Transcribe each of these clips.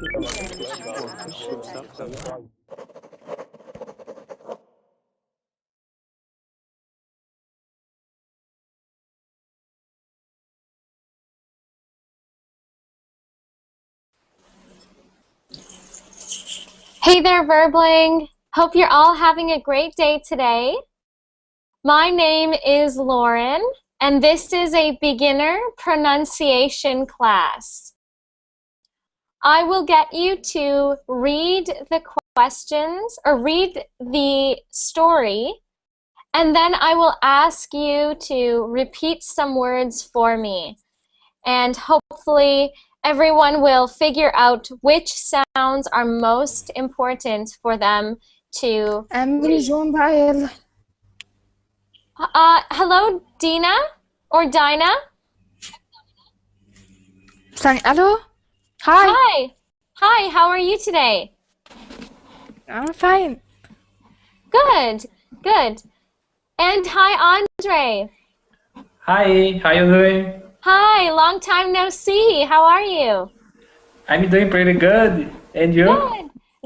Hey there, Verbling. Hope you're all having a great day today. My name is Lauren, and this is a beginner pronunciation class. I will get you to read the questions or read the story, and then I will ask you to repeat some words for me. And hopefully everyone will figure out which sounds are most important for them to read. Hello, Dina or Dinah? Hello? Hi. Hi. Hi, how are you today? I'm fine. Good, good. And hi, Andre. Hi, how you doing? Hi, long time no see. How are you? I'm doing pretty good. And you?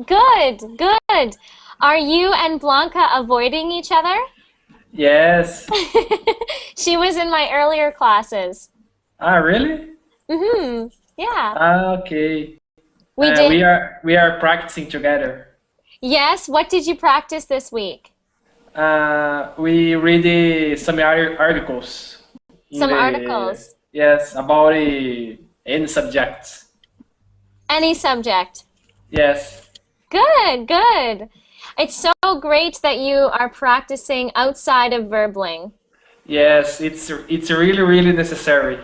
Good, good. Are you and Blanca avoiding each other? Yes. She was in my earlier classes. Ah, really? Mm-hmm. Yeah. Ah, okay. We Uh, did. we are practicing together. Yes. What did you practice this week? We read some articles in Some the articles. yes about any subjects. Any subject. Yes. Good, good. It's so great that you are practicing outside of Verbling. Yes, it's really necessary.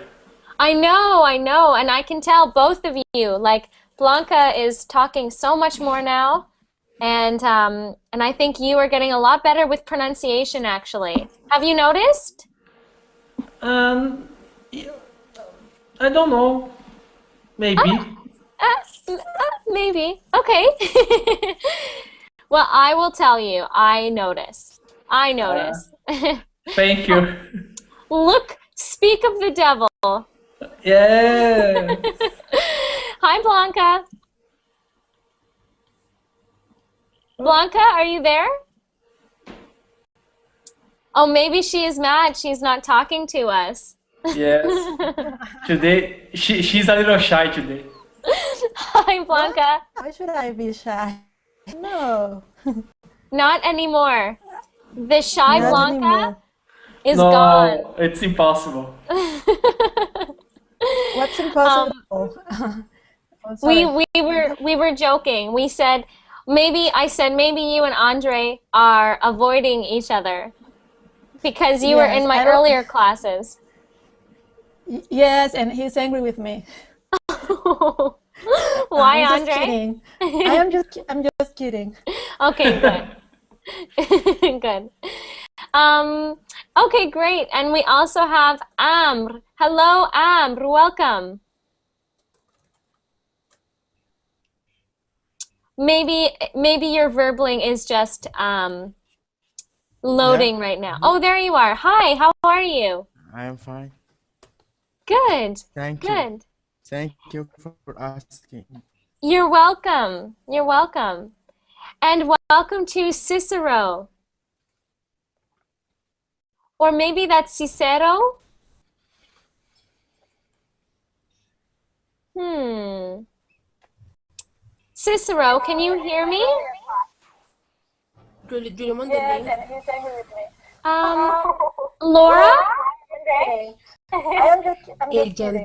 I know, and I can tell both of you, like Blanca is talking so much more now, and I think you are getting a lot better with pronunciation actually. Have you noticed? Um, yeah, I don't know. Maybe. Maybe. Okay. Well, I will tell you, I notice. I Uh, notice. Thank you. Look, speak of the devil. Yes. Hi, Blanca. Blanca, are you there? Oh, maybe she is mad. She's not talking to us. Yes. Today she's a little shy today. Hi, Blanca. Why should I be shy? No, Not anymore. The shy not Blanca anymore. is gone. No, it's impossible. What's Um, impossible? Oh, we sorry. we were joking. We said I said maybe you and Andre are avoiding each other because you were Yes, in my I don't. earlier classes. Yes, and he's angry with me. Why, I'm just Andre? kidding. I'm just kidding. Okay, good. Good. Okay, great. And we also have Amr. Hello, Amr. Welcome. Maybe your verbling is just Yeah, loading right now. Oh, there you are. Hi, how are you? I am fine. Good. Thank you. Good. Thank you for asking. You're welcome. You're welcome. And welcome to Cicero. Or maybe that's Cicero? Hmm. Cicero, can you hear me? Yes, and he's angry with me. Laura? Okay. I'm just kidding. Okay, good.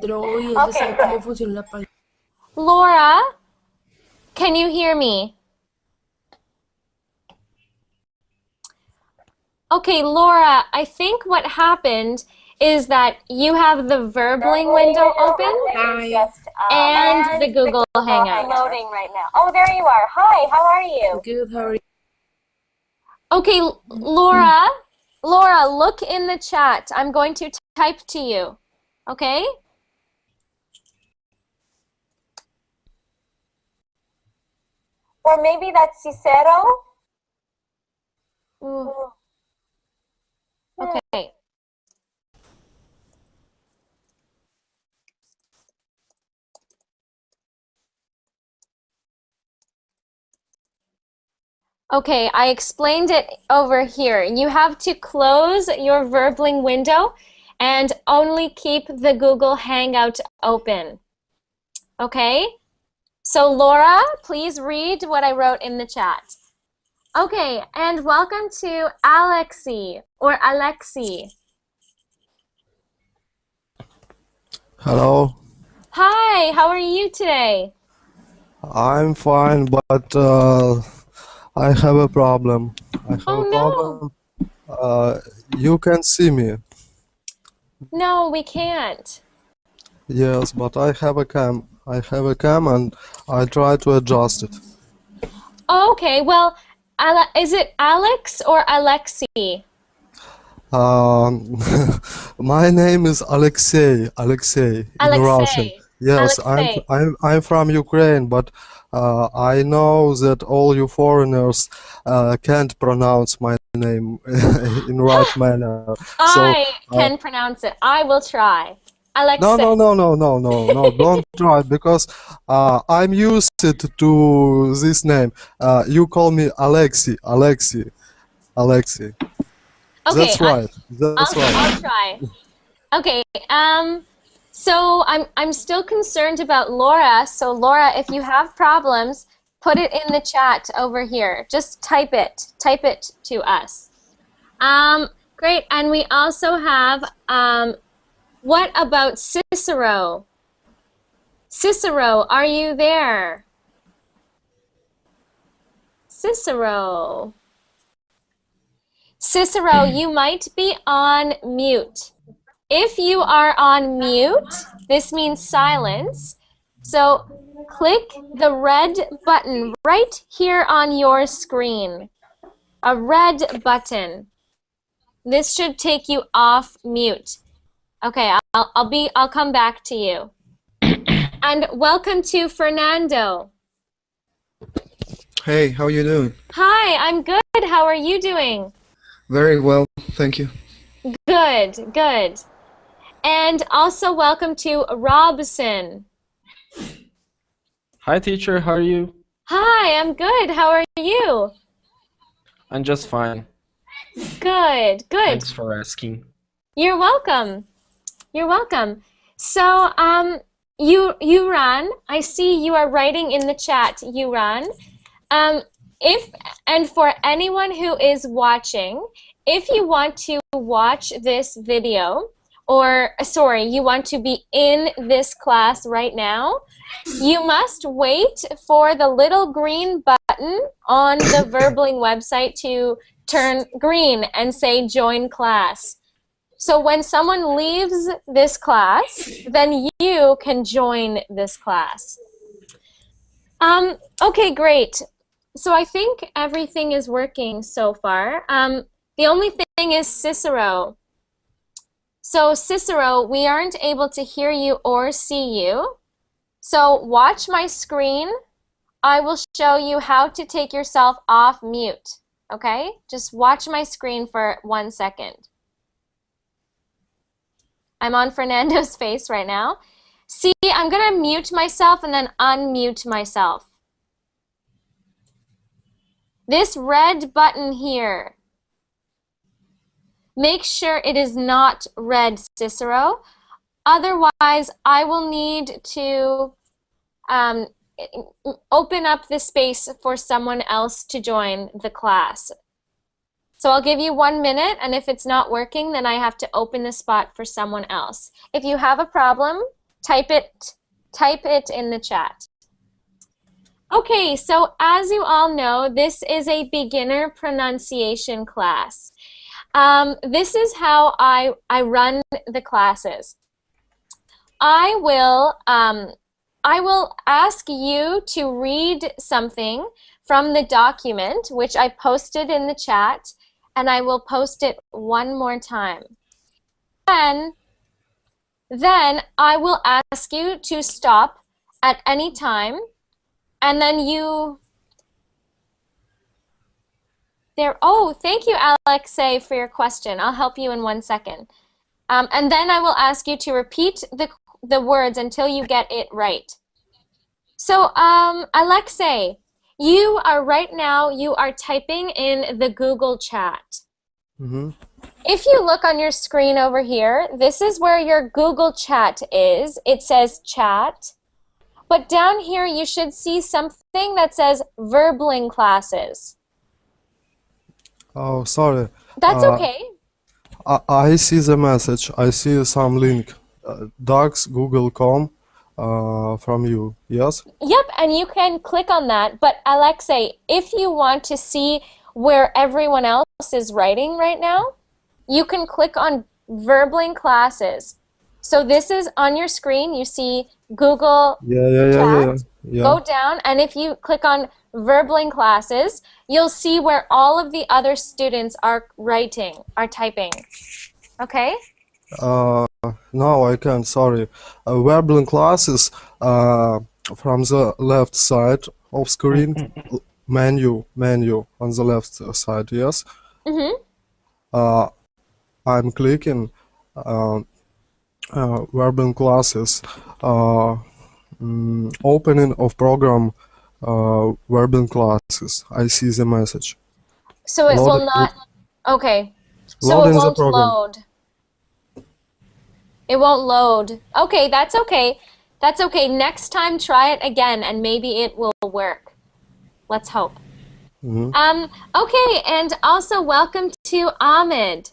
Laura, can you hear me? Okay, Laura, I think what happened is that you have the verbling window open and the Google Hangout. Loading right now. Oh, there you are. Hi, how are you? Good, how are you? Okay, Laura, look in the chat. I'm going to type to you. Okay? Or maybe that's Cicero? Ooh, okay. Okay, I explained it over here. You have to close your Verbling window and only keep the Google Hangout open. Okay? So Laura, please read what I wrote in the chat. Okay, and welcome to Alexi or Alexi. Hello, Hi, how are you today? I'm fine, but I have a problem. I have a Oh problem. You can see me. no. No, we can't. Yes, but I have a cam. I have a cam and I try to adjust it. Okay, well, is it Alex or Alexi? Um, my name is Alexei. Alexei in Russian. Alexei. Yes, Alexei. I'm from Ukraine, but I know that all you foreigners can't pronounce my name in right manner. So I can pronounce it. I will try. no, Alexei. no, no, no, no, no, no, don't try because I'm used to this name. You call me Alexei, Alexei, Alexei. Okay, That's right. That's right. I'll try. Okay, so I'm still concerned about Laura. So Laura, if you have problems, put it in the chat over here. Just type it to us. Great, and we also have, what about Cicero? Cicero, are you there? Cicero. Cicero, you might be on mute. If you are on mute, this means silence. So click the red button right here on your screen. A red button. This should take you off mute. Okay, I'll come back to you. And welcome to Fernando. Hey, how you doing? Hi, I'm good. How are you doing? Very well, thank you. Good, good. And also welcome to Robson. Hi, teacher. How are you? Hi, I'm good. How are you? I'm just fine. Good, good. Thanks for asking. You're welcome. You're welcome. So, Yuran, I see you are writing in the chat, Yuran. And for anyone who is watching, if you want to watch this video, or sorry, you want to be in this class right now, you must wait for the little green button on the Verbling website to turn green and say join class. So when someone leaves this class, then you can join this class. Okay, great. So I think everything is working so far. The only thing is Cicero. So Cicero, we aren't able to hear you or see you. So watch my screen. I will show you how to take yourself off mute. Okay? Just watch my screen for 1 second. I'm on Fernando's face right now. See, I'm going to mute myself and then unmute myself. This red button here, make sure it is not red, Cicero. Otherwise, I will need to open up the space for someone else to join the class. So I'll give you 1 minute, and if it's not working, then I have to open the spot for someone else. If you have a problem, type it in the chat. Okay, so as you all know, this is a beginner pronunciation class. This is how I run the classes. I will ask you to read something from the document, which I posted in the chat, and I will post it one more time. Then I will ask you to stop at any time, and then oh, thank you, Alexei, for your question. I'll help you in 1 second. And then I will ask you to repeat the words until you get it right. So, Alexei, You are right now, you are typing in the Google chat. Mm-hmm. If you look on your screen over here, this is where your Google chat is. It says chat. But down here, you should see something that says Verbling classes. Oh, sorry. That's okay. I see the message. I see some link. Docs Google.com from you. Yes? Yep, and you can click on that. But Alexei, if you want to see where everyone else is writing right now, you can click on Verbling classes. So this is on your screen. You see Google Chat. Yeah. Go down, and if you click on Verbling classes, you'll see where all of the other students are writing, are typing. Okay? No, I can't. Sorry. Verbling classes from the left side of screen. Menu on the left side. Yes. Mm-hmm. I'm clicking Verbling classes. Opening of program Verbling classes. I see the message. So it will not. Okay. So it won't load. It won't load. Okay, that's okay. That's okay. Next time, try it again, and maybe it will work. Let's hope. Mm-hmm. Okay, and also welcome to Ahmed.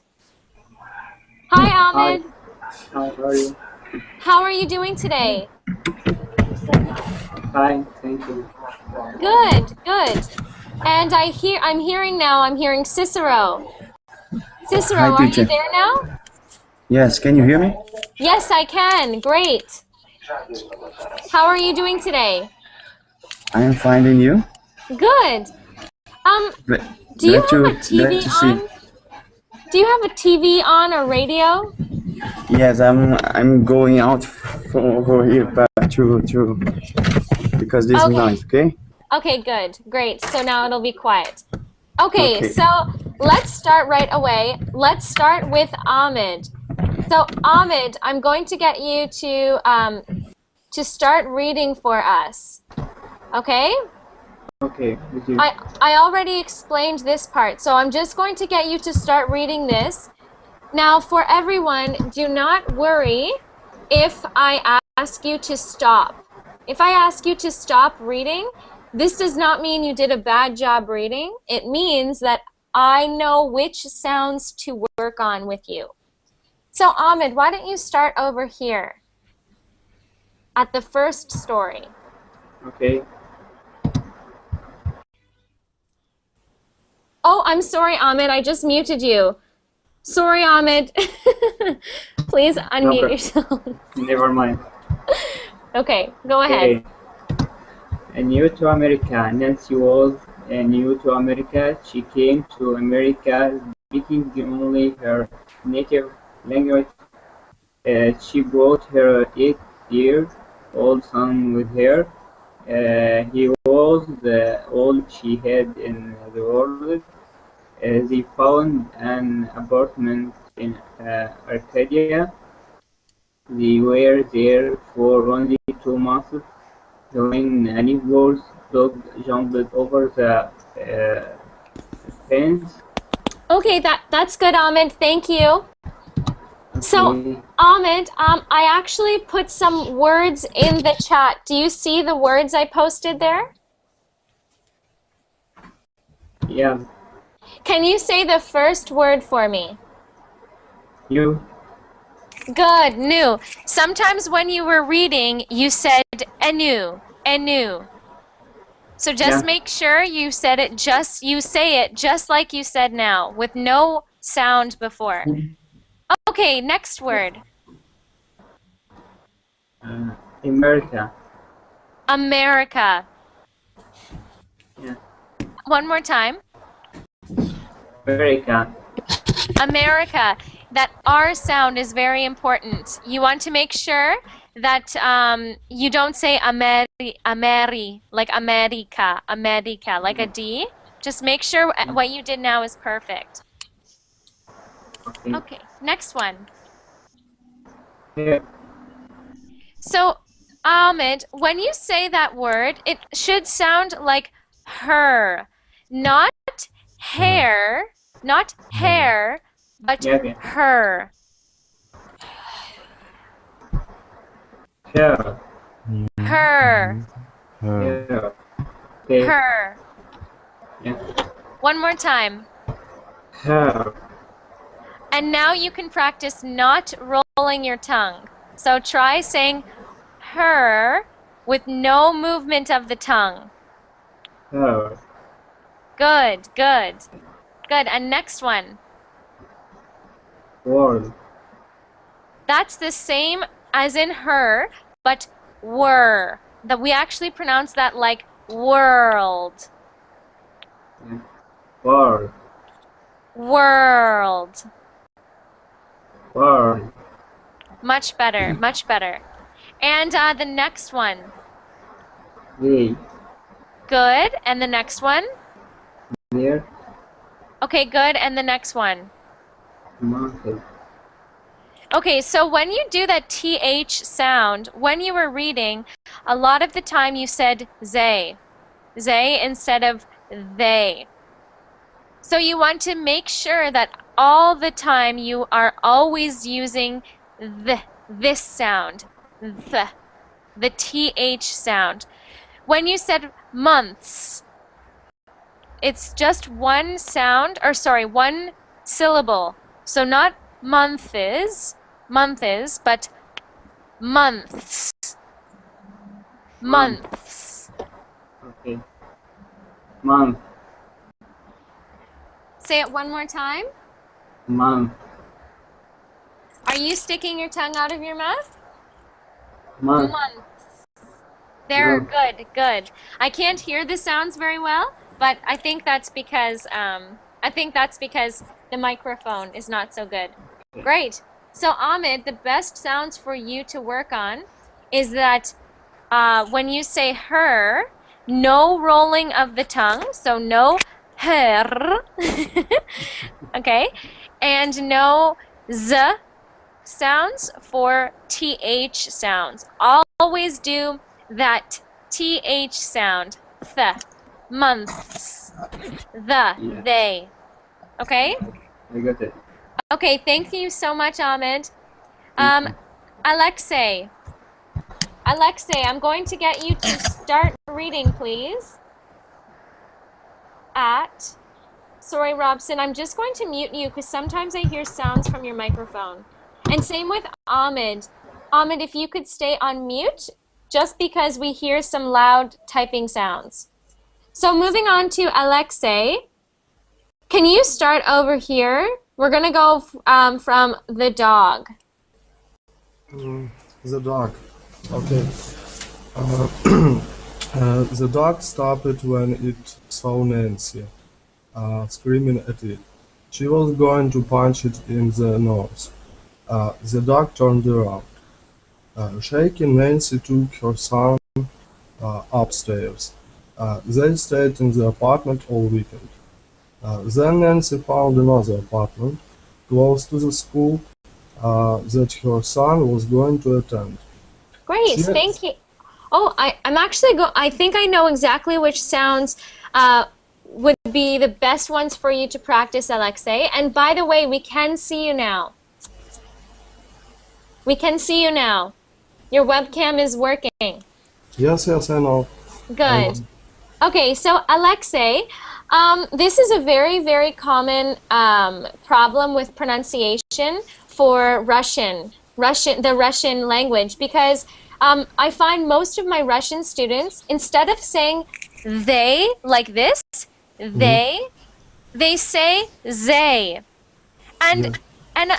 Hi, Ahmed. Hi, how are you? How are you doing today? Fine, thank you. Good, good. And I'm hearing Cicero. Cicero, Hi, are teacher. you there now? Yes, can you hear me? Yes, I can. Great. How are you doing today? I am finding you. Good. Do you have a TV on? Do you have a TV on or radio? Yes, I'm going out for here back to because this is noise, okay? Okay, good. Great. So now it'll be quiet. Okay, so let's start right away. Let's start with Ahmed. So Ahmed, I'm going to get you to start reading for us. Okay? Okay, with you. I already explained this part, so I'm just going to get you to start reading this. Now, for everyone, do not worry if I ask you to stop. If I ask you to stop reading, this does not mean you did a bad job reading. It means that I know which sounds to work on with you. So, Ahmed, why don't you start over here at the first story? Okay. Oh, I'm sorry, Ahmed. I just muted you. Sorry, Ahmed. Please unmute yourself. Never mind. Okay, go ahead. New to America. Nancy was new to America. She came to America speaking only her native language. She brought her 8-year-old son with her. He was all she had in the world. They found an apartment in Arcadia. They were there for only 2 months when a neighbor's dog jumped over the fence. Okay, that's good, Ahmed. Thank you. So, Ahmed, I actually put some words in the chat. Do you see the words I posted there? Yeah. Can you say the first word for me? You. Good, new. Sometimes when you were reading, you said enu, enu. So just make sure you said it you say it just like you said now, with no sound before. Okay, next word. America. America. Yeah. One more time. America. America. That R sound is very important. You want to make sure that you don't say Ameri, like America, America, like a D. Just make sure what you did now is perfect. Okay, next one. Yeah. So, Ahmed, when you say that word, it should sound like her. Not hair, not hair, but Yeah, okay. her. Her. Her. Her. Okay. Her. Yeah. One more time. Her. And now you can practice not rolling your tongue. So try saying her with no movement of the tongue. Her. Good, good, good. And next one. World. That's the same as in her, but were. That we actually pronounce that like world. Yeah. World. World. World. Much better, much better. And the next one. They. Good. And the next one. There. Okay, good. And the next one. Mountain. Okay, so when you do that TH sound, when you were reading, a lot of the time you said they instead of they. So you want to make sure that all the time you are always using this sound, the TH sound. When you said months, it's just one sound, or sorry, one syllable. So not month is, but months. Months. Okay. Month. Say it one more time. Month. Are you sticking your tongue out of your mouth? Month. Months. There, Good. good, good. I can't hear the sounds very well, but I think that's because the microphone is not so good. Great. So Ahmed, the best sounds for you to work on is that when you say her, no rolling of the tongue, so no her, okay, and no z sounds for th sounds. Always do that th sound, months, they, okay? I got it. Okay, thank you so much, Ahmed. Thank you. Alexei, I'm going to get you to start reading, please. Sorry, Robson, I'm just going to mute you because sometimes I hear sounds from your microphone. And same with Ahmed. Ahmed, if you could stay on mute, just because we hear some loud typing sounds. So moving on to Alexei, can you start over here? We're going to go from the dog. The dog. Okay. The dog stopped when it saw Nancy, screaming at it. She was going to punch it in the nose. The dog turned around. Shaking, Nancy took her son upstairs. They stayed in the apartment all weekend. Then Nancy found another apartment close to the school that her son was going to attend. Great, thank you. Oh, I think I know exactly which sounds would be the best ones for you to practice, Alexei. And by the way, we can see you now. We can see you now. Your webcam is working. Yes, I know. Good. Okay, so Alexei, this is a very, very common problem with pronunciation for the Russian language, because I find most of my Russian students, instead of saying they like this, they say they. And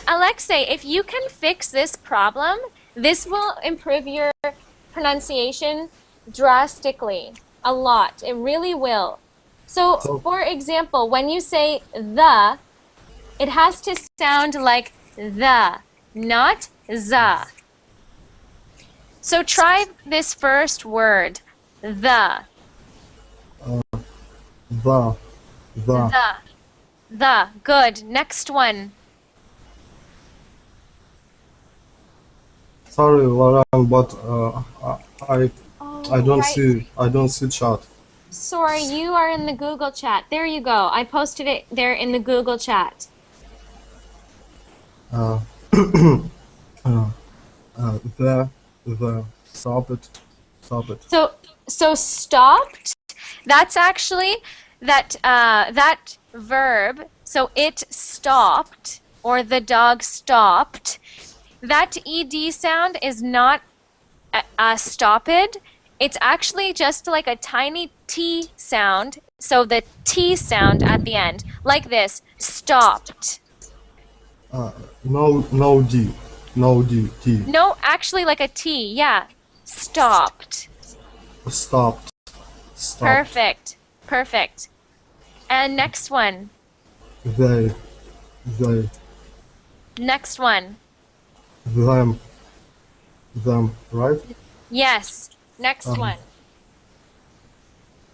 Alexei, if you can fix this problem, this will improve your pronunciation drastically, a lot. It really will. So, for example, when you say the, it has to sound like the, not za. So try this first word, the. The. Good. Next one. Sorry, Lauren, but I don't see chat. Sorry, you are in the Google chat. There you go. I posted it there in the Google chat. Uh, the stop it, stop it. So stopped. That's actually that verb. So it stopped or the dog stopped. That ed sound is not stopped. It's actually just like a tiny T sound. So the T sound at the end, like this, stopped. No D, no D, T. No, actually like a T, yeah. Stopped. Stopped, stopped. Perfect, perfect. And next one. They, Next one. them, right? Yes, next one.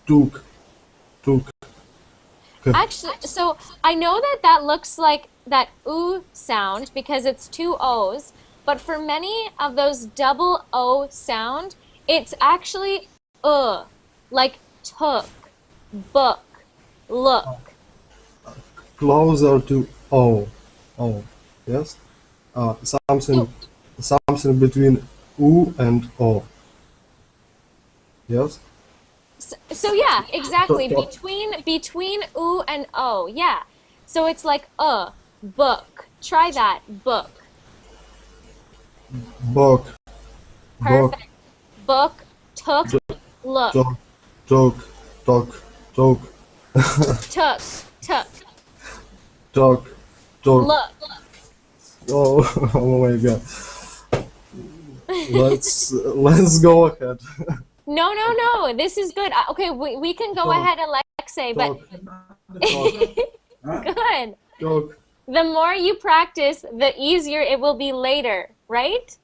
Took. Actually, so I know that looks like that oo sound because it's two O's, but for many of those double O sound, it's actually like took, book, look. Closer to O, yes? Something between U and O. Yes? So yeah, exactly. So- Between oo and o, yeah. So it's like book. Try that, book. Book. Perfect. Book, took, look. Took. Took, look. Oh, oh my god. Let's go ahead. No. This is good. Okay, we can go ahead, Alexei, but good. Took. The more you practice, the easier it will be later, right?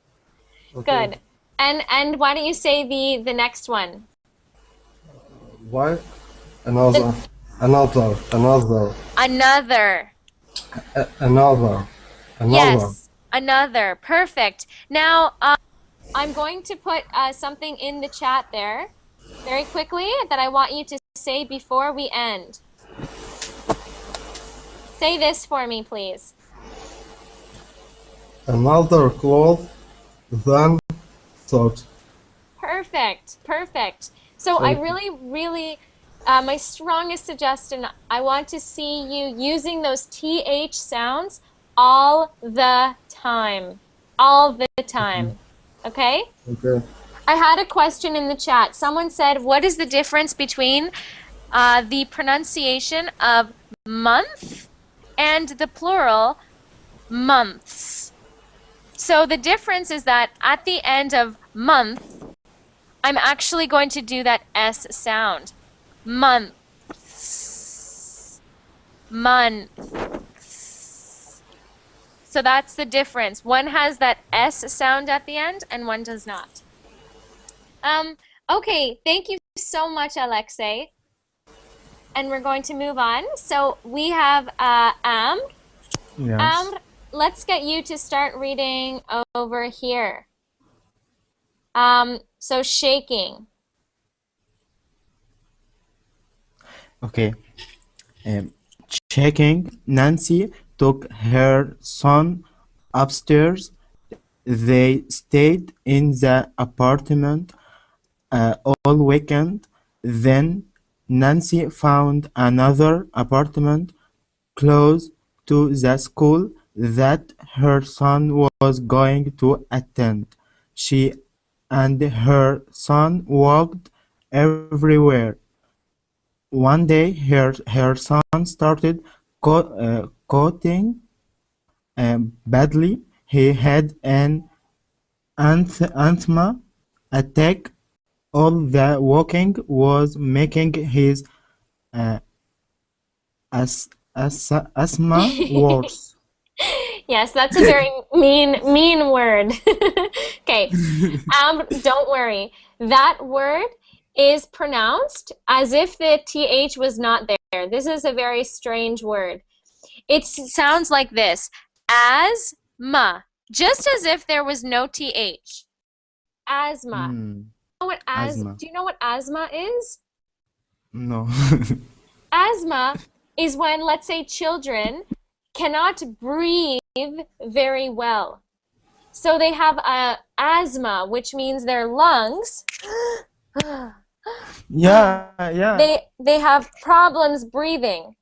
Okay. Good. And why don't you say the next one? Why? Another. Yes, another. Perfect. Now, I'm going to put something in the chat there very quickly that I want you to say before we end. Say this for me, please. Another cloth than thought. Perfect. So I really, my strongest suggestion, I want to see you using those TH sounds all the time. Okay? Okay. I had a question in the chat. Someone said, what is the difference between the pronunciation of month and the plural months? So the difference is that at the end of month, I'm actually going to do that S sound. Months. So that's the difference. One has that S sound at the end and one does not. Okay, thank you so much, Alexei. And we're going to move on. So we have Amr. Yes. Amr, let's get you to start reading over here. So shaking. Okay. Checking. Nancy took her son upstairs. They stayed in the apartment all weekend. Then Nancy found another apartment close to the school that her son was going to attend. She and her son walked everywhere. One day, her son started coughing badly. He had an asthma attack. All the walking was making his uh, asthma worse. Yes, that's a very mean word. Okay, don't worry. That word is pronounced as if the TH was not there. This is a very strange word. It sounds like this, asthma, just as if there was no TH. Asthma. Hmm. Do you know what asthma is? No. Asthma is when, let's say, children cannot breathe very well. So they have asthma, which means their lungs, Yeah, yeah. they have problems breathing.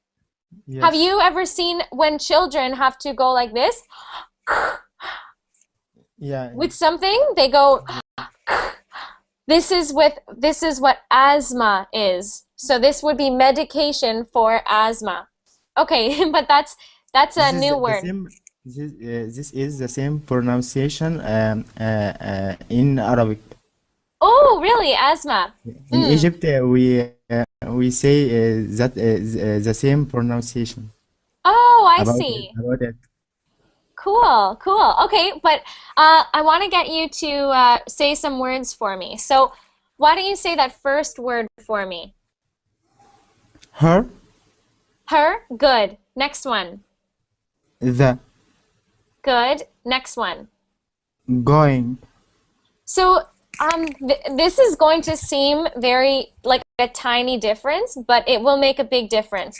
Have Yes. you ever seen when children have to go like this Yeah. with something? They go, this is what asthma is. So this would be medication for asthma. Okay, but that's a This is new the word. same. This is the same pronunciation in Arabic. Oh, really? Asthma. In Egypt, we say the same pronunciation Oh, I about see. it. Cool, cool. Okay, but I want to get you to say some words for me. So why don't you say that first word for me? Her, Her, good. Next one. the, Good. Next one. going, So this is going to seem very like a tiny difference, but it will make a big difference.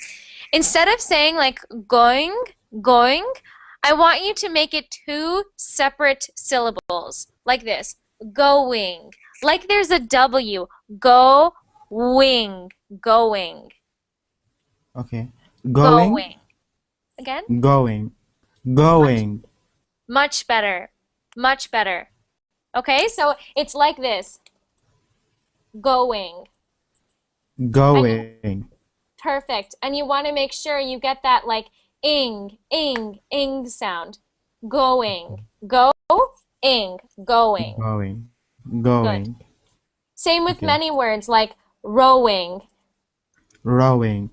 Instead of saying like going, going, I want you to make it two separate syllables, like this. Going. Like there's a W. Going. Going. okay, going, Going. Again? going, Much, going, much better. Much better. Okay, so it's like this. Going. And you, going. perfect. And you want to make sure you get that like ing sound. Going. Go, ing, going. Going, Good. going, Same with okay, many words like rowing, rowing,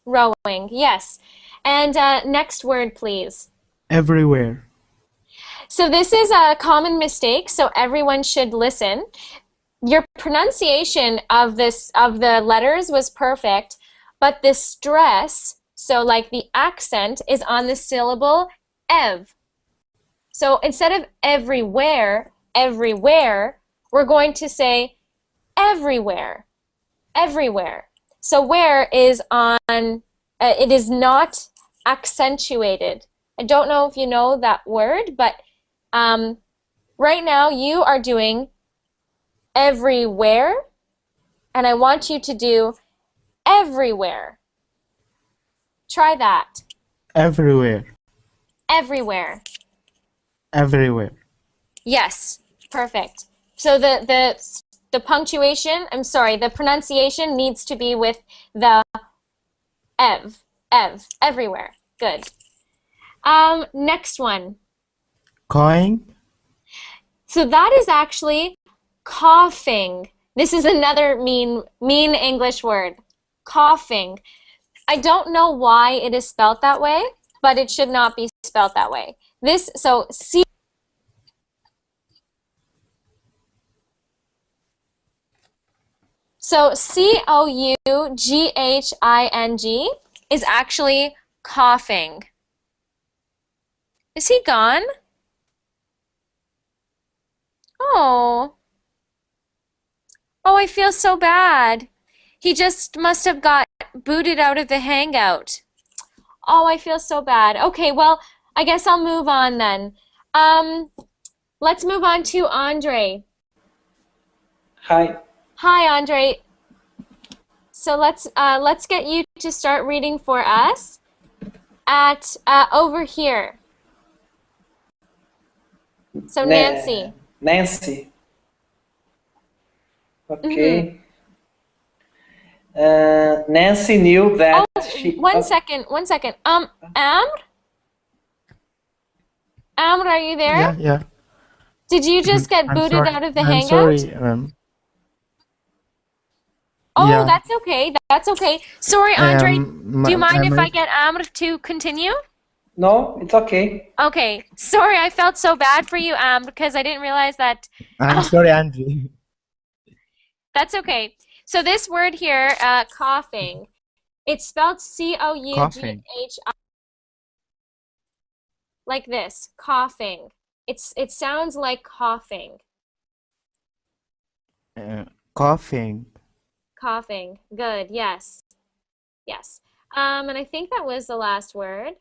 rowing. Yes. And next word, please. everywhere, So this is a common mistake, so everyone should listen. Your pronunciation of the letters was perfect, but the stress, so like the accent, is on the syllable ev. So instead of everywhere, we're going to say everywhere, everywhere. So where is on, it is not accentuated. I don't know if you know that word, but right now you are doing everywhere, and I want you to do everywhere. Try that. everywhere, Everywhere. everywhere. Yes, perfect. So the punctuation, I'm sorry, the pronunciation needs to be with the everywhere. Good. Next one. Going, So that is actually coughing. This is another mean English word. Coughing. I don't know why it is spelt that way, but it should not be spelt that way. So Coughing is actually coughing. Is he gone? Oh. Oh, I feel so bad. He just must have got booted out of the Hangout. Oh, I feel so bad. Okay, well, I guess I'll move on then. Let's move on to Andre. Hi. Hi, Andre. So let's get you to start reading for us at over here. So Nancy. Nancy. Mm-hmm. Okay. Nancy knew that she. One second. Amr, are you there? yeah, yeah. Did you just get I'm booted sorry. out of the I'm Hangout? sorry. Oh, Yeah. that's okay. That's okay. Sorry, Andre. Do you mind if my I get Amr to continue? No, it's okay. Okay. Sorry, I felt so bad for you, Amr, because I didn't realize that. I'm sorry, Angie. That's okay. So this word here, coughing, it's spelled Coughing. C-O-U-G-H-I, like this, coughing. It sounds like coughing. Coughing. coughing. Good, yes. Yes. And I think that was the last word.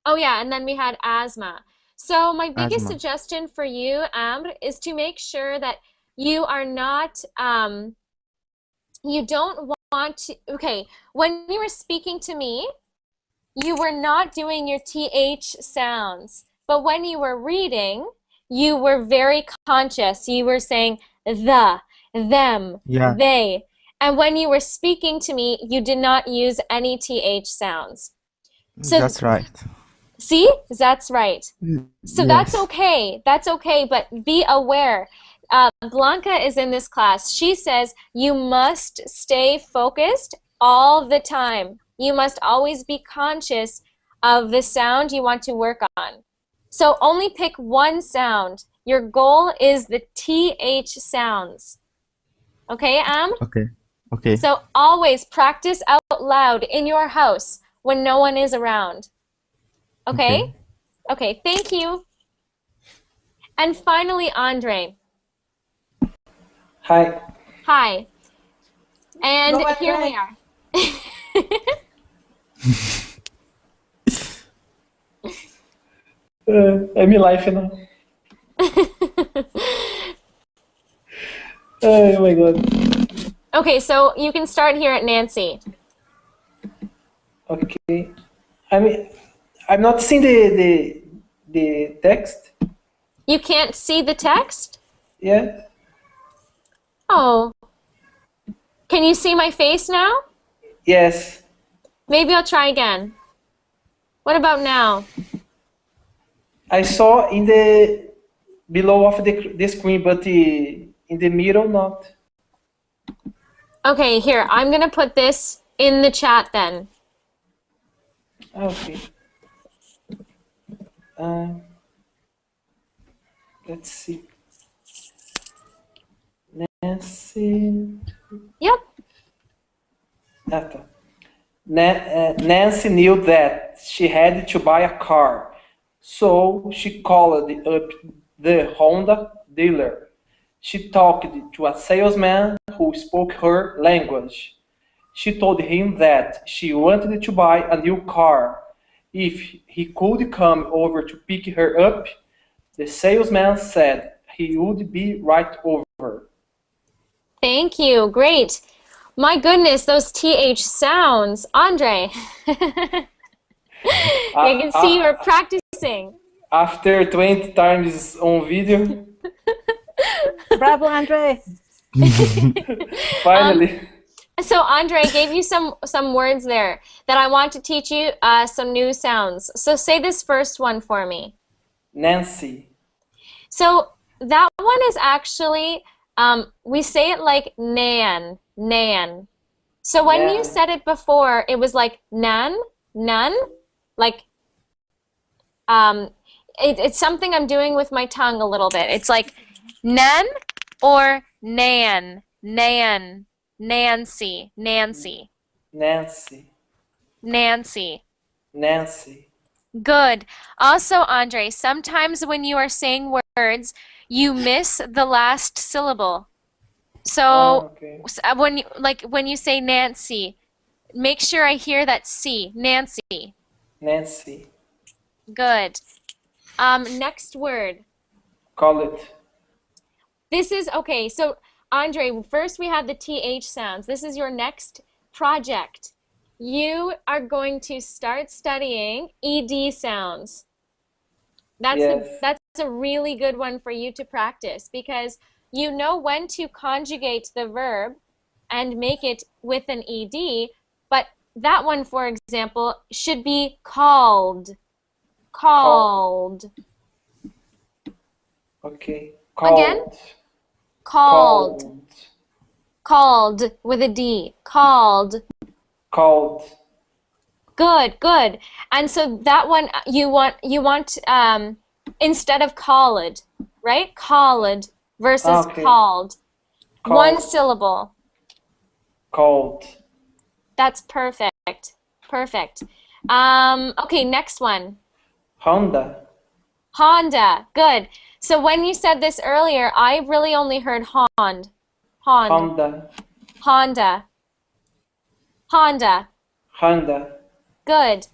Oh yeah, and then we had asthma. So my biggest Asthma. suggestion for you, Amr, is to make sure that you are not, you don't want to, okay, when you were speaking to me, you were not doing your TH sounds. But when you were reading, you were very conscious. You were saying the, them, Yeah, they. And when you were speaking to me, you did not use any TH sounds. So that's right. see, that's right. So that's Yes. okay. That's okay, but be aware. Blanca is in this class. She says you must stay focused all the time. You must always be conscious of the sound you want to work on. So only pick one sound. Your goal is the TH sounds. Okay, Am? Okay. Okay. So always practice out loud in your house when no one is around. Okay? Okay. Okay, thank you. And finally, Andre. Hi. Hi. And Go, here we Andre. are. I'm in life now. Oh my god. Okay, so you can start here at Nancy. Okay. I'm not seeing the text. You can't see the text? Yeah. Oh. Can you see my face now? Yes. Maybe I'll try again. What about now? I saw in the below of the screen, but in the middle not. Okay, here, I'm gonna put this in the chat then. Okay. Let's see. Nancy. Yep. Tá. Nancy knew that she had to buy a car, so she called up the Honda dealer. She talked to a salesman who spoke her language. She told him that she wanted to buy a new car. If he could come over to pick her up, the salesman said he would be right over. Thank you. Great. My goodness, those TH sounds. Andre. I can see you're practicing. After 20 times on video, Bravo, Andre. finally. So Andre, I gave you some words there that I want to teach you some new sounds. So say this first one for me. Nancy. So that one is actually, we say it like nan, nan. So when you Nan. said it before, it was like nan, nun, like, it's something I'm doing with my tongue a little bit. It's like nan or nan, nan, Nancy, Nancy, Nancy. Nancy. Nancy. Good. Also, Andre, sometimes when you are saying words, you miss the last syllable. So Okay. when you say Nancy, make sure I hear that C. Nancy. Nancy. Good. Next word. Call it. This is okay. So Andre, first we have the TH sounds. This is your next project. You are going to start studying ED sounds. Yes. That's a really good one for you to practice because you know when to conjugate the verb and make it with an ED, but that one, for example, should be called. Called. Okay. Called. Again? Called. Called. Called with a D. Called. Called. Good, good. And so that one you want instead of called, right? Called versus Okay. called. Called. One syllable. Called. That's perfect. Perfect. Okay, next one. Honda. Honda. Good. So when you said this earlier, I really only heard Hond. Hond. Honda. Honda. Honda. Honda. Good.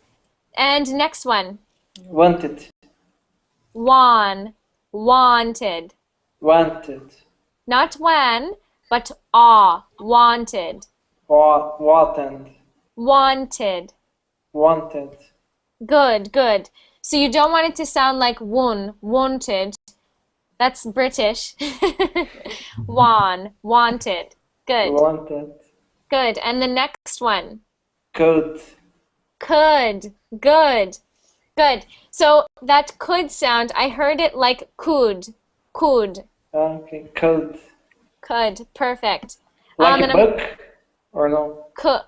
And next one. Wanted. Wanted. Wanted. Not when, but wanted. Wanted. Wanted. Wanted. Good, good. So you don't want it to sound like wanted. That's British. Wanted. Good. Wanted. Good. And the next one. Could. Could. Good. Good. So that could sound, I heard it like could. Could. Okay. Could. Could. Perfect. Like a and book or no?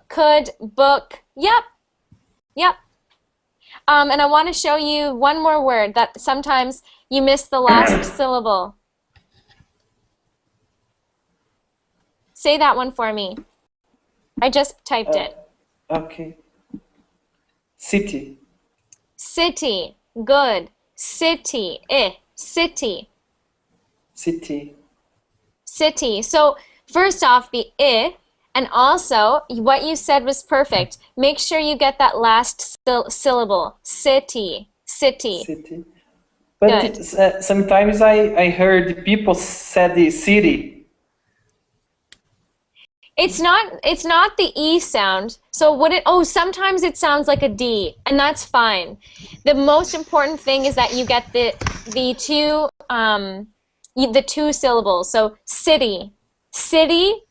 Could, book. Yep. Yep. And I want to show you one more word that sometimes you miss the last syllable. Say that one for me. I just typed it. Okay. City. City. Good. City. City. City. City. So first off, the and also what you said was perfect. Make sure you get that last syllable. City. City. City. But sometimes I heard people said the city. It's not the E sound. So sometimes it sounds like a D, and that's fine. The most important thing is that you get the two syllables. So city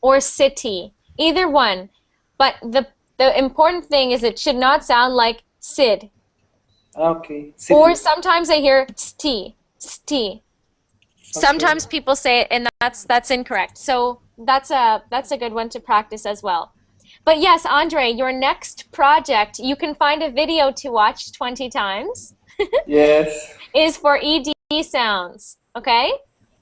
or city, either one. But the important thing is it should not sound like Sid. Okay. City. Or sometimes I hear st. Sometimes people say it, and that's incorrect. So that's a good one to practice as well. But yes, Andre, your next project, you can find a video to watch 20 times. Yes. Is for ED sounds. Okay?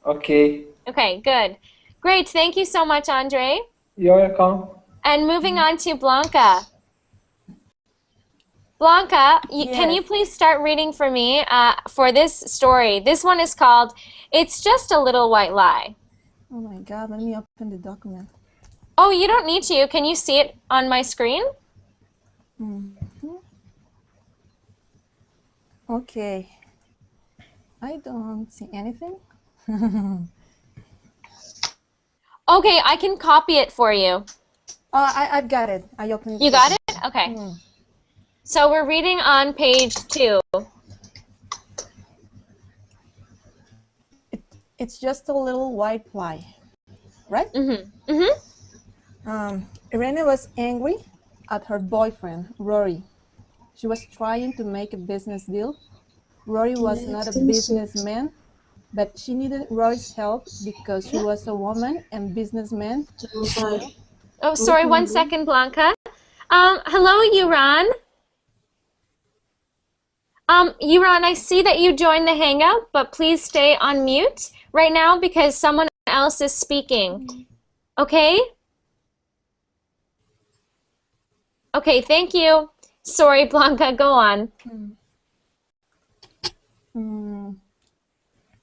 Okay. Okay, good. Great. Thank you so much, Andre. You're welcome. And moving on to Blanca. Blanca, Yes. can you please start reading for me for this story? This one is called It's Just a Little White Lie. Oh my God, let me open the document. Oh, you don't need to. Can you see it on my screen? Okay. I don't see anything. Okay, I can copy it for you. I've got it. I opened it. You got it? Okay. So we're reading on page 2. It's just a little white lie, right? Irene was angry at her boyfriend, Rory. She was trying to make a business deal. Rory was not a businessman, but she needed Rory's help because she was a woman and businessman. Oh, sorry, 1 second, Blanca. Hello, Yuran. Yuran, I see that you joined the Hangout, but please stay on mute right now because someone else is speaking. Okay? Okay, thank you. Sorry, Blanca, go on.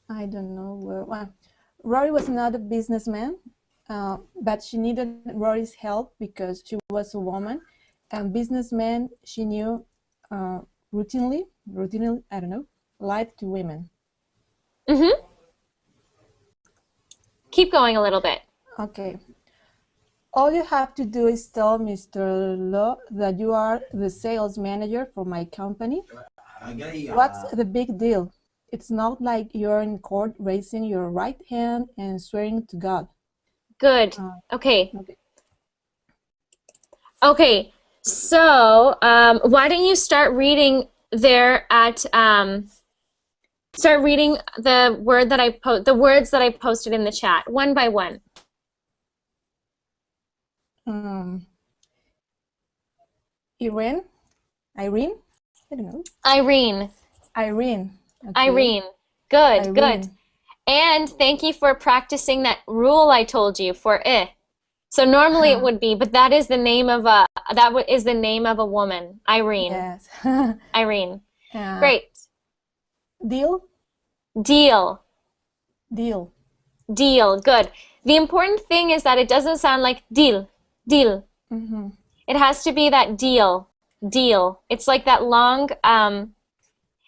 I don't know where. Well, Rory was not a businessman, but she needed Rory's help because she was a woman, and businessman she knew routinely, I don't know, lied to women. Keep going a little bit. Okay. All you have to do is tell Mr. Law that you are the sales manager for my company. What's the big deal? It's not like you're in court raising your right hand and swearing to God. Good. Okay. Okay. So, why don't you start reading there at start reading the words that I posted in the chat one by one. Irene, I don't know. Irene. Okay. Irene. Good, Irene. good. And thank you for practicing that rule I told you for So normally it would be, but that is the name of a woman. Irene. Yes. Irene. Great. Deal. Deal. Deal. Deal. Good. The important thing is that it doesn't sound like deal. Deal. Mm-hmm. It has to be that deal. Deal. It's like that long,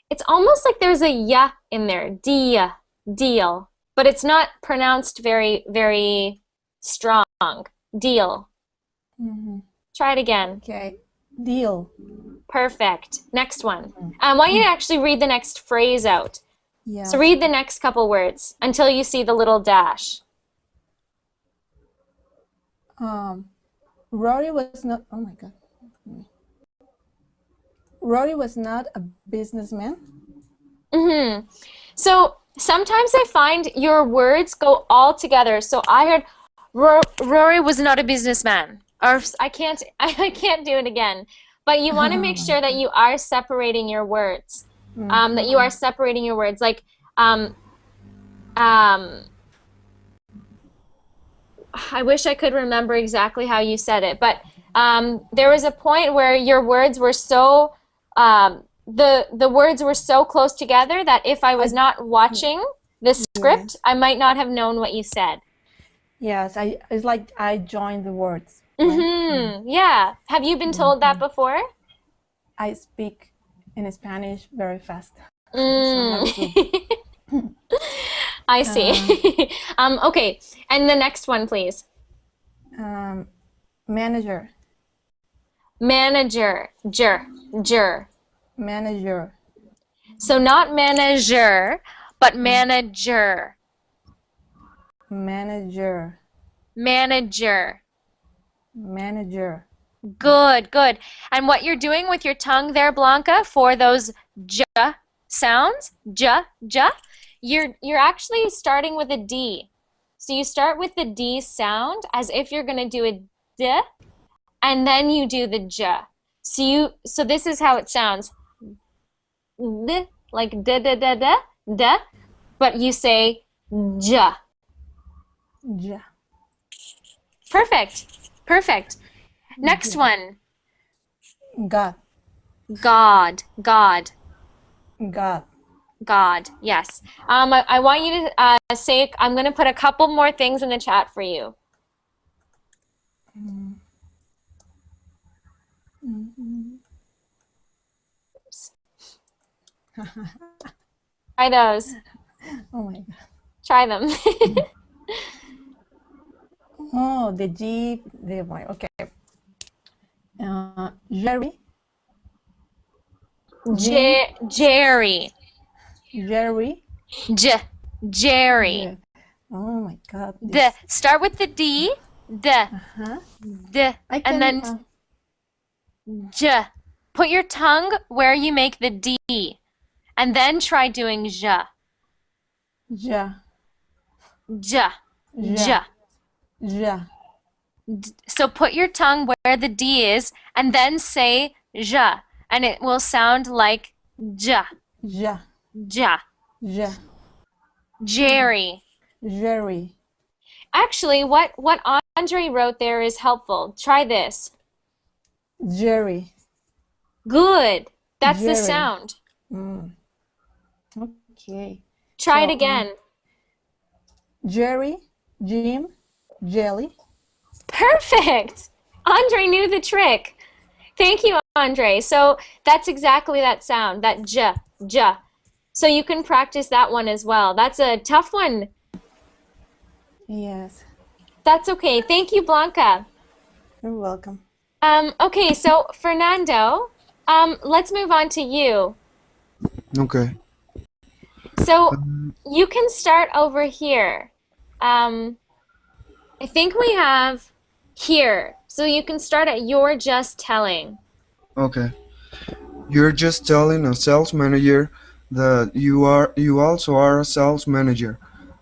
it's almost like there's a ya in there. Dia. Deal. But it's not pronounced very, very strong. Deal. Mm-hmm. Try it again. Okay. Deal. Perfect. Next one. I want you to actually read the next phrase out. Yeah. So read the next couple words until you see the little dash. Rory was not. Oh my God. Rory was not a businessman. Mm-hmm. So sometimes I find your words go all together. So I heard Rory was not a businessman. Or I can't do it again. But you want to make sure that you are separating your words. That you are separating your words. Like I wish I could remember exactly how you said it, but there was a point where your words were so the words were so close together that if I was not watching the script, I might not have known what you said. Yes, it's like I joined the words. Mm-hmm. Yeah. Have you been told that before? I speak in Spanish very fast. I see. Okay, and the next one, please. Manager. Manager. Jur. Manager. So not manager, but manager. Manager. Manager. Manager. Good, good. And what you're doing with your tongue there, Blanca, for those j sounds, j, you're actually starting with a D. So you start with the D sound as if you're going to do a d, and then you do the j. So this is how it sounds. D, like d, but you say j. Ja. Perfect. Perfect. Next one. God. God. God. God. God. Yes. I want you to say, I'm going to put a couple more things in the chat for you. Try those. Oh my God. Try them. Oh, the G, the Y. Okay. Jerry. Jerry. Jerry. Jerry. Oh my God. Start with the D. And then j. Put your tongue where you make the D, and then try doing j. Ja. J. J. Ja. So put your tongue where the D is, and then say j, and it will sound like j. Ja. J. Ja. Jerry. Jerry. Actually, what Andre wrote there is helpful. Try this. Jerry. Good. That's Jerry. the sound. Okay. Try it again. Jerry, Jim, Jelly. Perfect. Andre knew the trick. Thank you, Andre. So that's exactly that sound, that j. So you can practice that one as well. That's a tough one. Yes. That's okay. Thank you, Blanca. You're welcome. Okay, so Fernando, let's move on to you. Okay. So you can start over here. I think we have here. So you can start at you're just telling. Okay. You're just telling a sales manager that you also are a sales manager.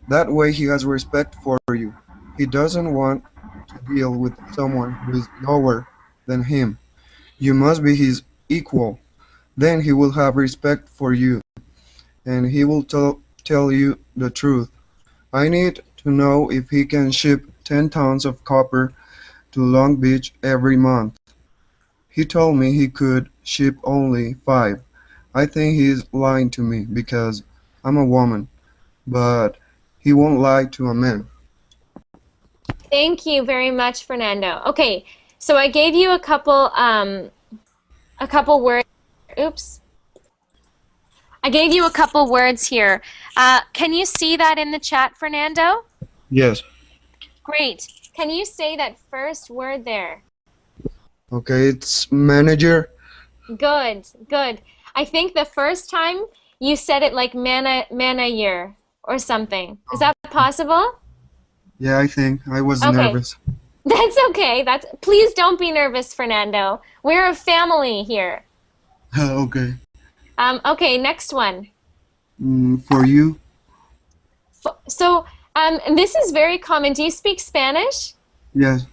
That way he has respect for you. He doesn't want to deal with someone who is lower than him. You must be his equal. Then he will have respect for you, and he will tell you the truth. I need to know if he can ship 10 tons of copper to Long Beach every month. He told me he could ship only 5. I think he's lying to me because I'm a woman, but he won't lie to a man. Thank you very much, Fernando. Okay, so I gave you a couple words. Oops. I gave you a couple words here. Can you see that in the chat, Fernando? Yes. Great. Can you say that first word there? Okay, it's manager. Good, good. I think the first time you said it like manager or something. Is that possible? Yeah, I think I was Okay. nervous. That's okay. Please don't be nervous, Fernando. We're a family here. Okay. Okay, next one. For you? So, this is very common. Do you speak Spanish? Yes.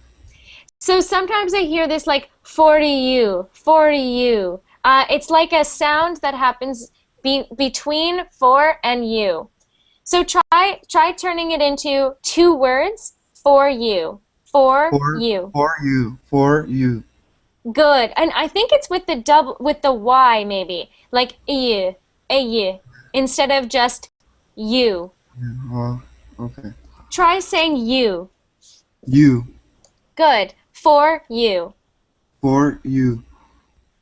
So sometimes I hear this like for you, for you. It's like a sound that happens between for and you. So try turning it into two words. For you, for you. For you. For you. Good. And I think it's with the Y maybe, like you, instead of just you. Yeah, okay. Try saying you. You. Good. For you. For you.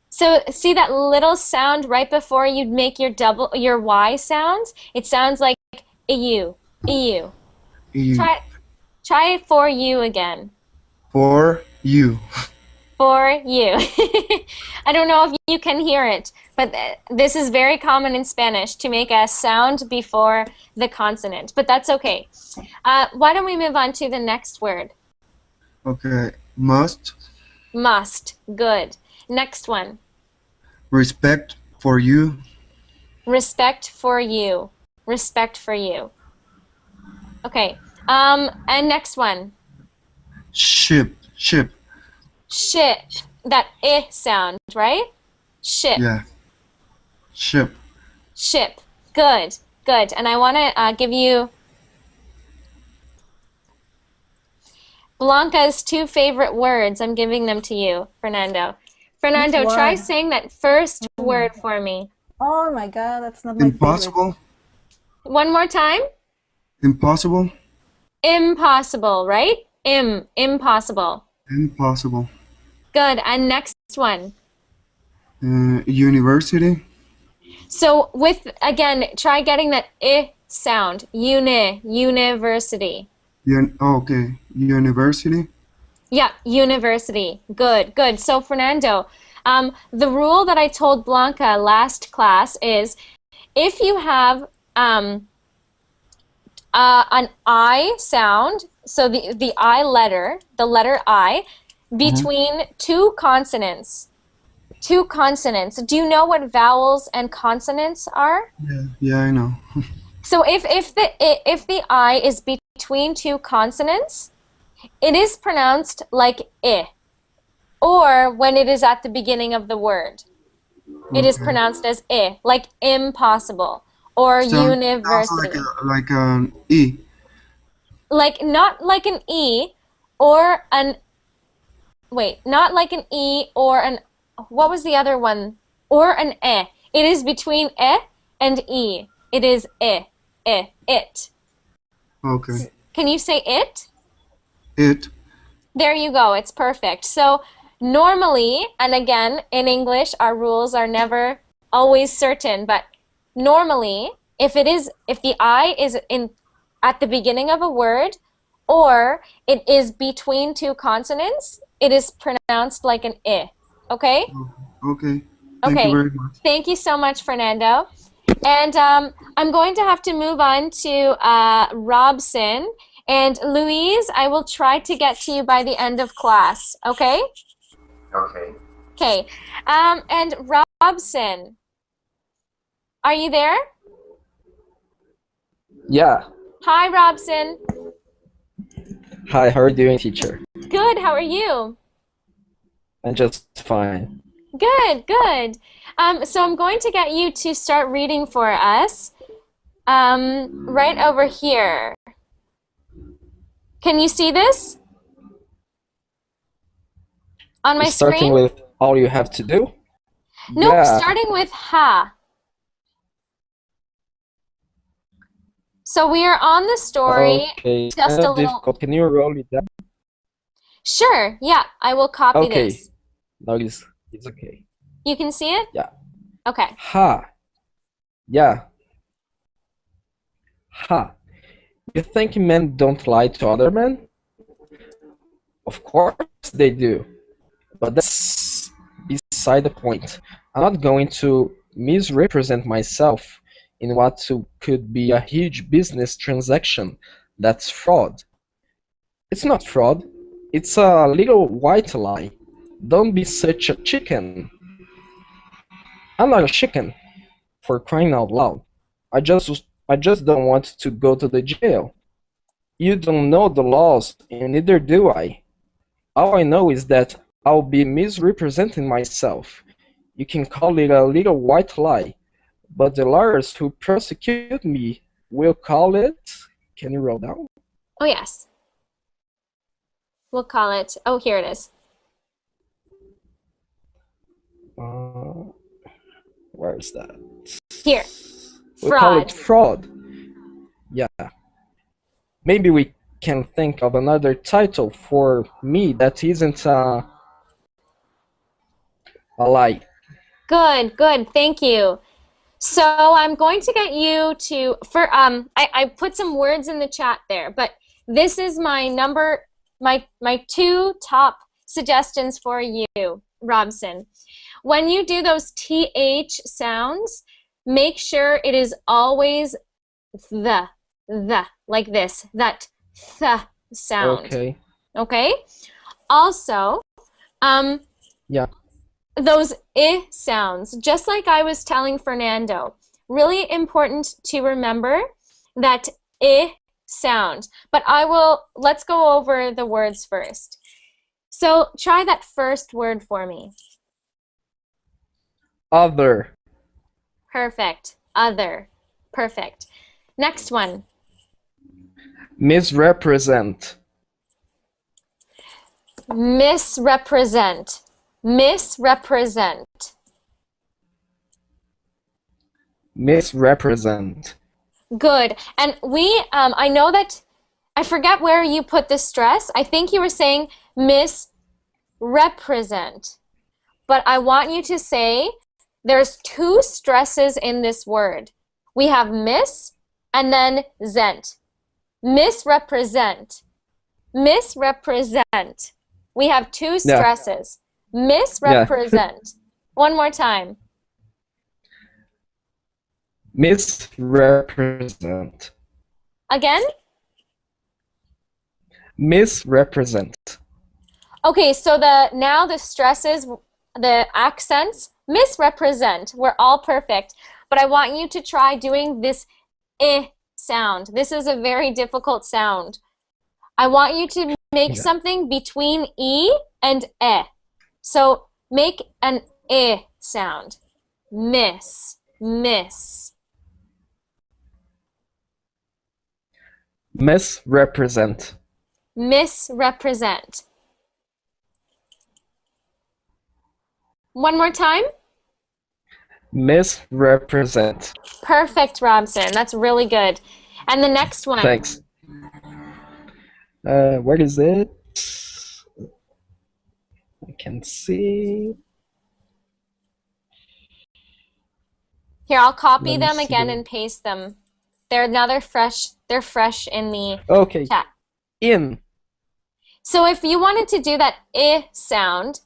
So see that little sound right before you make your Y sounds? It sounds like EU, EU. You. Try it for you again. For you. For you. I don't know if you can hear it, but this is very common in Spanish to make a sound before the consonant, but that's okay. Why don't we move on to the next word? Okay. Must. Must. Good. Next one. Respect for you. Respect for you. Respect for you. Okay. And next one. Ship. Ship. Ship. That I sound, right? Ship. Yeah. Ship. Ship. Good. Good. And I want to give you Blanca's two favorite words. I'm giving them to you, Fernando. Fernando, try saying that first word for me. Oh my God, that's not my Impossible. favorite. One more time. Impossible. Impossible, right? Impossible. Impossible. Good. And next one. University. So again, try getting that I sound. University. Okay. University. Yeah, university. Good, good. So Fernando, the rule that I told Blanca last class is if you have an I sound, so the I letter, the letter I, between two consonants. Two consonants. Do you know what vowels and consonants are? Yeah, I know. So if the I is between two consonants, it is pronounced like I. Or when it is at the beginning of the word, it is pronounced as I, like impossible or university. Sounds like an E. Like not like an E or an not like an E or an what was the other one? Or an E. It is between E and E. It is I, it. Okay. Can you say it? It. There you go. It's perfect. So normally, and again, in English, our rules are never always certain, but normally, if the I is at the beginning of a word, or it is between two consonants, it is pronounced like an I. Okay? Okay. Thank you very much. Thank you so much, Fernando. And I'm going to have to move on to Robson. And Louise, I will try to get to you by the end of class, okay? Okay. Okay. And Robson, are you there? Yeah. Hi, Robson. Hi, how are you doing, teacher? Good, how are you? I'm just fine. Good, good. So I'm going to get you to start reading for us right over here. Can you see this? On my Starting screen? with all you have to do? Nope, Yeah. starting with ha. So we are on the story. Okay, Just a little. difficult. Can you roll it down? Sure, yeah, I will copy Okay. this. Now it's okay. You can see it? Yeah. Okay. Ha. Yeah. Ha. You think men don't lie to other men? Of course they do. But that's beside the point. I'm not going to misrepresent myself in what could be a huge business transaction. That's fraud. It's not fraud. It's a little white lie. Don't be such a chicken. I'm not a chicken, for crying out loud. I just don't want to go to the jail. You don't know the laws, and neither do I. All I know is that I'll be misrepresenting myself. You can call it a little white lie, but the lawyers who prosecute me will call it. Can you roll down? Oh, yes. We'll call it, oh, here it is. Where is that? Here. We'll call Fraud. it fraud. Yeah. Maybe we can think of another title for me that isn't a lie. Good, good, thank you. So I'm going to get you to, I put some words in the chat there, but this is my my two top suggestions for you, Robson. When you do those TH sounds, make sure it is always the, like this, that th sound. Okay. Okay? Also, Yeah. those I sounds, just like I was telling Fernando, really important to remember that I sound. But let's go over the words first. So try that first word for me. Other. Perfect. Other. Perfect. Next one. Misrepresent. Misrepresent. Misrepresent. Misrepresent. Good. And I know that, I forget where you put the stress. I think you were saying misrepresent. But I want you to say there's two stresses in this word. We have miss and then zent. Misrepresent. Misrepresent. We have two stresses. Misrepresent. Yeah. One more time. Misrepresent. Again? Misrepresent. Okay, so now the stresses, the accents, misrepresent. We're all perfect. But I want you to try doing this I sound. This is a very difficult sound. I want you to make something between E and E. So make an I sound. Miss, miss. Misrepresent. Misrepresent. One more time. Misrepresent. Perfect, Robson. That's really good. And the next one. Thanks. Where is it? I can see. Here, I'll copy them again and paste them. They're fresh in the chat. In. So if you wanted to do that I sound,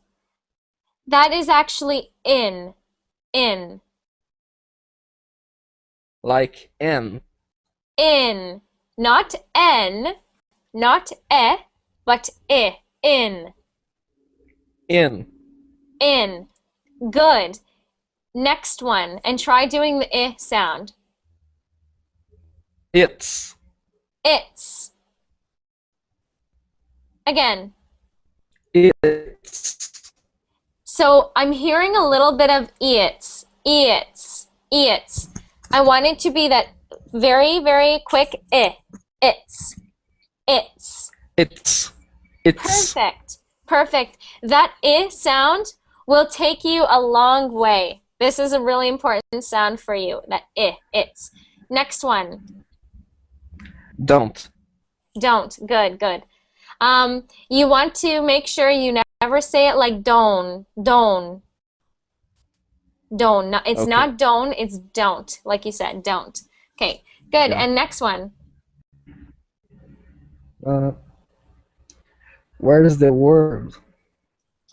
that is actually in. In. Like N. In. Not N, not E, but I. In. In. In. Good. Next one, and try doing the I sound. It's. It's. Again. It's. So I'm hearing a little bit of it's. It's. I want it to be that very, very quick I. It's. It's. It's. It's. Perfect. Perfect. That I sound will take you a long way. This is a really important sound for you. That I. It's. Next one. Don't. Don't. Good, good. You want to make sure you never say it like don, don, don. No, it's Okay. not don, it's don't, like you said, don't. Okay, good. Yeah. And next one. Where is the word?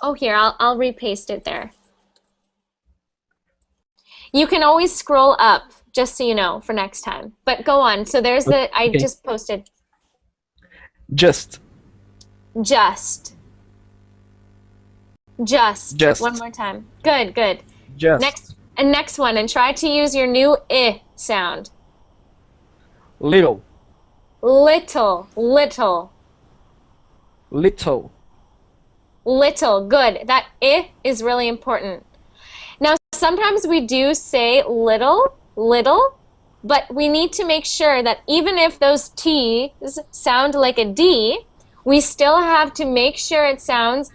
Oh, here, I'll repaste it there. You can always scroll up, just so you know, for next time. But go on. So there's the, I Okay. just posted Just. just. Just. One more time. Good, good. Just. Next one, and try to use your new I sound. Little. Little, little, Little. little. Good. That I is really important. Now, sometimes we do say little, little, but we need to make sure that even if those T's sound like a D, we still have to make sure it sounds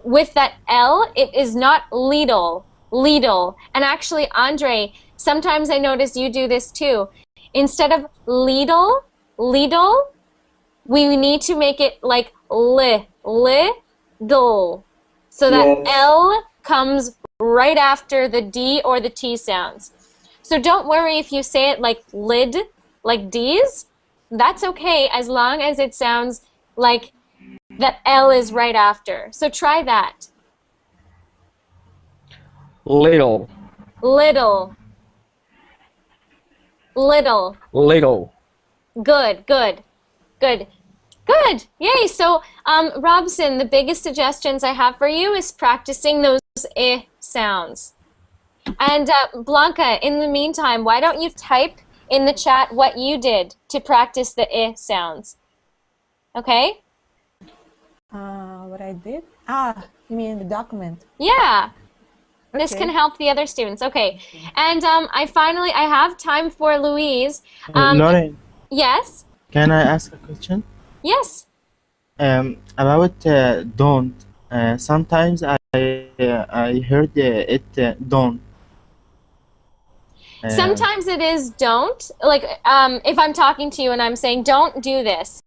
with that L, it is not Lidl, Lidl. And actually, Andre, sometimes I notice you do this too. Instead of Lidl, Lidl, we need to make it like Lidl. So that Yes. L comes right after the D or the T sounds. So don't worry if you say it like lid, like D's. That's okay as long as it sounds like that L is right after. So try that. Little. Little. Little. Little. Good, good, good. Good. Yay. So, Robson, the biggest suggestions I have for you is practicing those I sounds. And Blanca, in the meantime, why don't you type in the chat what you did to practice the I sounds? Okay? What I did? You mean the document? Yeah. This Okay. can help the other students. Okay. And I have time for Louise. Lauren, Yes? can I ask a question? Yes. About don't. Sometimes I heard it don't. Sometimes it is don't. Like, if I'm talking to you and I'm saying, don't do this,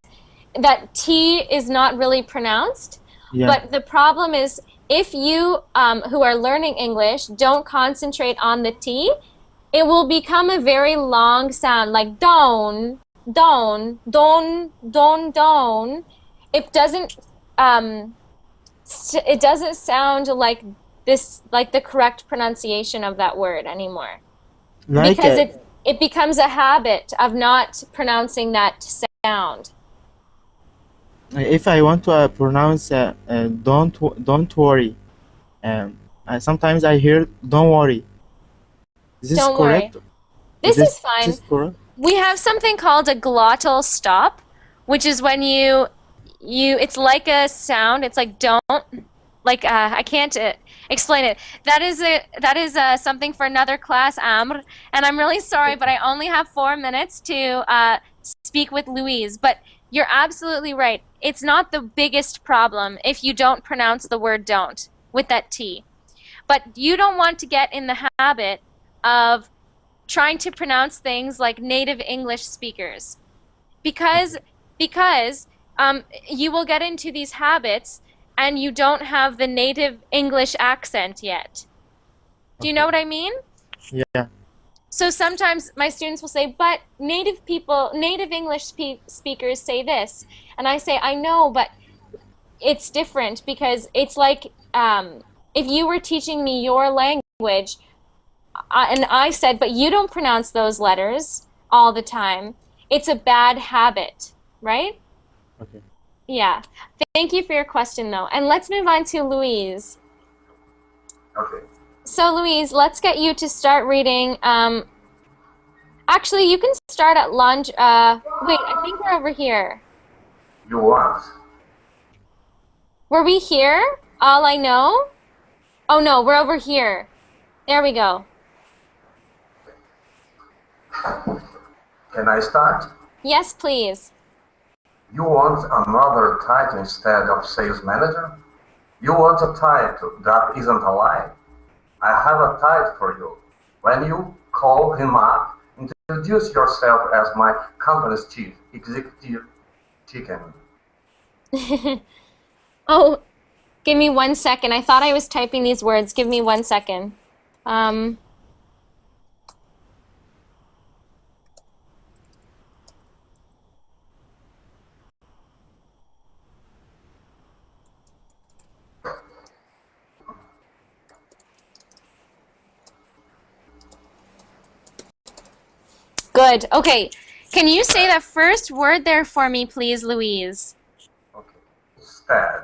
that T is not really pronounced. Yeah. But the problem is, if you who are learning English don't concentrate on the T, it will become a very long sound, like don, don, don, don, don. It doesn't sound like this, like the correct pronunciation of that word anymore. Like Because it becomes a habit of not pronouncing that sound. if I want to pronounce don't worry. Sometimes I hear don't worry. Is this Don't correct? worry. This is fine. This correct? We have something called a glottal stop, which is when it's like a sound. It's like don't, like I can't explain it. That is something for another class, Amr. And I'm really sorry, but I only have 4 minutes to speak with Louise. But you're absolutely right. It's not the biggest problem if you don't pronounce the word don't with that T. But you don't want to get in the habit of trying to pronounce things like native English speakers, because you will get into these habits and you don't have the native English accent yet. Do you know what I mean? Yeah. So sometimes my students will say, but native English speakers say this. And I say, I know, but it's different, because it's like if you were teaching me your language, and I said, but you don't pronounce those letters all the time. It's a bad habit, right? Okay. Yeah. Thank you for your question, though. And let's move on to Louise. Okay. So, Louise, let's get you to start reading. Actually, you can start at lunch. Wait, I think we're over here. You want? Were we here? All I know? Oh, no, we're over here. There we go. Can I start? Yes, please. You want another title instead of sales manager? You want a title that isn't a lie? I have a title for you. When you call him up, introduce yourself as my company's chief executive chicken. Oh, give me 1 second. I thought I was typing these words. Give me 1 second. Good. Okay. Can you say the first word there for me, please, Louise? Okay. Instead.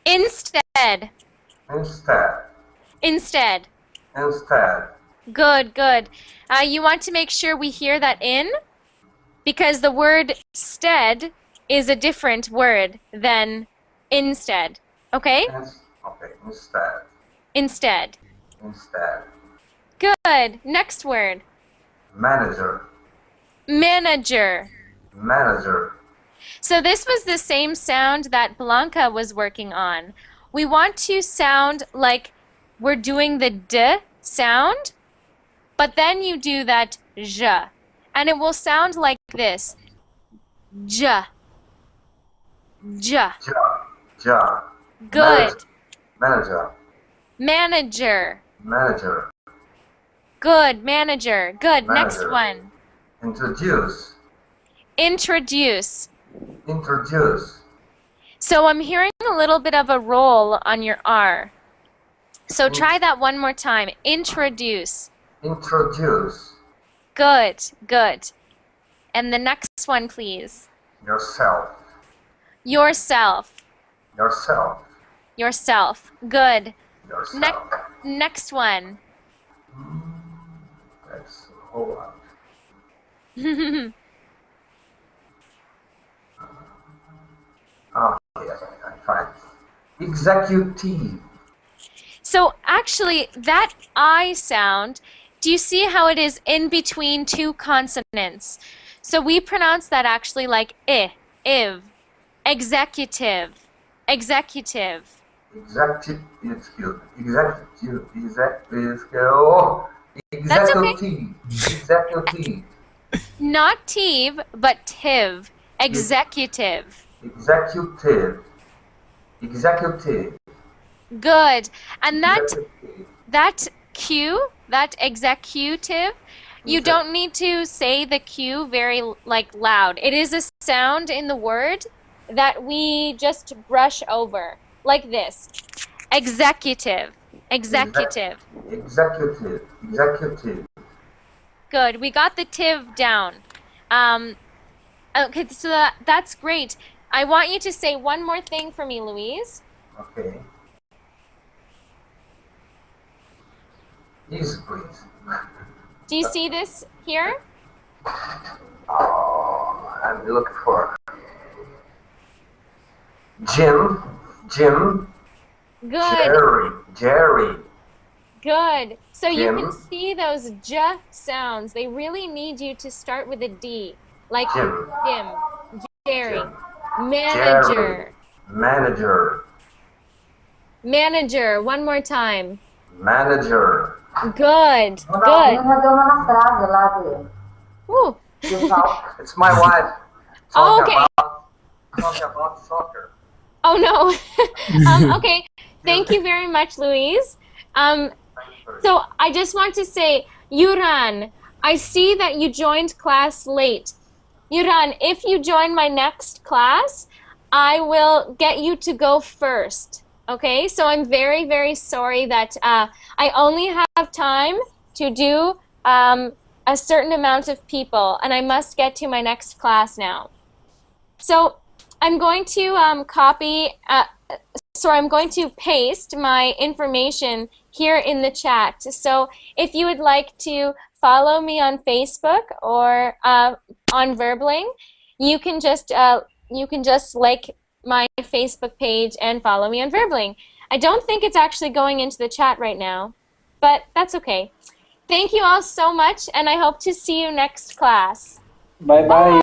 Instead. Instead. Instead. Instead. Good, good. You want to make sure we hear that in, because the word stead is a different word than instead. Okay? Okay. Instead. Instead. Instead. Good. Next word. Manager. Manager. Manager. So this was the same sound that Blanca was working on. We want to sound like we're doing the D sound, but then you do that J, and it will sound like this. J. J. Ja. Good. Manager. Manager. Manager. Good. Manager. Good. Manager. Next one. Introduce. Introduce. Introduce. So I'm hearing a little bit of a roll on your R. So try that one more time. Introduce. Introduce. Good. Good. And the next one, please. Yourself. Yourself. Yourself. Yourself. Good. Yourself. Next one. That's a whole lot. Oh, yes, I find it. Executive. So actually, that I sound, do you see how it is in between two consonants? So we pronounce that actually like I, iv. Executive. Executive. Executive. Executive. That's okay. Executive. Executive. Not tiv, but tiv. Executive. Executive. Executive. Good. And that Q, that executive, you don't need to say the Q very loud. It is a sound in the word that we just brush over, like this. Executive. Executive. Executive. Executive. Good. We got the tiv down. Okay, so that's great. I want you to say one more thing for me, Louise. Okay. Easy, please. Do you see this here? Oh, I'm looking for Jim. Jim. Good. Jerry. Good. So Jim. you can see those J sounds. They really need you to start with a D. Like Jim, Jerry, Jim. manager. Jerry. Manager. Manager. One more time. Manager. Good. Good. Ooh. It's my wife. Okay. Talking about soccer. Oh no. Okay. Thank you very much, Louise. So I just want to say, Yuran, I see that you joined class late. Yuran, if you join my next class, I will get you to go first. Okay? So I'm very, very sorry that I only have time to do a certain amount of people, and I must get to my next class now. So I'm going to I'm going to paste my information here in the chat. So if you would like to follow me on Facebook or on Verbling, you can just like my Facebook page and follow me on Verbling. I don't think it's actually going into the chat right now, but that's okay. Thank you all so much, and I hope to see you next class. Bye bye.